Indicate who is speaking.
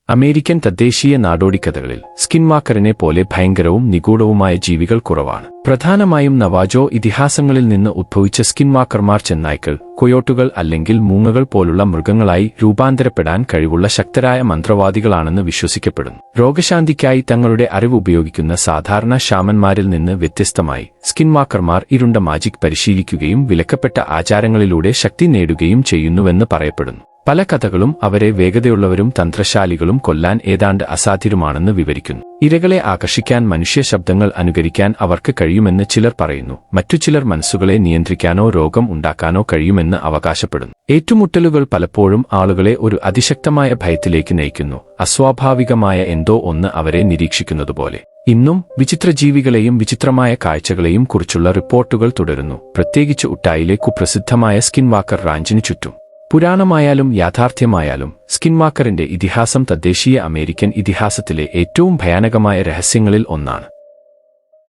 Speaker 1: American തദ്ദേശീയ നാടോടിക്കഥകളിൽ സ്കിൻവാക്കറിനെ പോലെ ഭയങ്കരവും നിഗൂഢവുമായ ജീവികൾ കുറവാണ്. പ്രധാനമായും നവാജോ ഇതിഹാസങ്ങളിൽ നിന്ന് ഉദ്ഭവിച്ച സ്കിൻവാക്കർമാർ ചെന്നായ്ക്കൾ, കൊയോട്ടുകൾ അല്ലെങ്കിൽ മൂങ്ങകൾ പോലുള്ള മൃഗങ്ങളായി രൂപാന്തരപ്പെടാൻ കഴിവുള്ള ശക്തരായ മന്ത്രവാദികളാണെന്ന് വിശ്വസിക്കപ്പെടുന്നു. രോഗശാന്തിക്കായി തങ്ങളുടെ അറിവ് ഉപയോഗിക്കുന്ന സാധാരണ ഷാമന്മാരിൽ നിന്ന് വ്യത്യസ്തമായി സ്കിൻവാക്കർമാർ ഇരുണ്ട മാജിക് പരിശീലിക്കുകയും വിലക്കപ്പെട്ട ആചാരങ്ങളിലൂടെ ശക്തി നേടുകയും ചെയ്യുന്നുവെന്ന് പറയപ്പെടുന്നു. പല കഥകളും അവരെ വേഗതയുള്ളവരും തന്ത്രശാലികളും കൊല്ലാൻ ഏതാണ്ട് അസാധ്യരുമാണെന്ന് വിവരിക്കുന്നു. ഇരകളെ ആകർഷിക്കാൻ മനുഷ്യ ശബ്ദങ്ങൾ അനുകരിക്കാൻ അവർക്ക് കഴിയുമെന്ന് ചിലർ പറയുന്നു. മറ്റു ചിലർ മനസ്സുകളെ നിയന്ത്രിക്കാനോ രോഗം ഉണ്ടാക്കാനോ കഴിയുമെന്ന് അവകാശപ്പെടുന്നു. ഏറ്റുമുട്ടലുകൾ പലപ്പോഴും ആളുകളെ ഒരു അതിശക്തമായ ഭയത്തിലേക്ക് നയിക്കുന്നു, അസ്വാഭാവികമായ എന്തോ ഒന്ന് അവരെ നിരീക്ഷിക്കുന്നതുപോലെ. ഇന്നും വിചിത്രജീവികളെയും വിചിത്രമായ കാഴ്ചകളെയും കുറിച്ചുള്ള റിപ്പോർട്ടുകൾ തുടരുന്നു, പ്രത്യേകിച്ച് ഉട്ടായിലെ കുപ്രസിദ്ധമായ സ്കിൻവാക്കർ റാഞ്ചിനു ചുറ്റും. പുരാണമായാലും യാഥാർത്ഥ്യമായാലും സ്കിൻവാക്കറിന്റെ ഇതിഹാസം തദ്ദേശീയ അമേരിക്കൻ ഇതിഹാസത്തിലെ ഏറ്റവും ഭയാനകമായ രഹസ്യങ്ങളിൽ ഒന്നാണ്.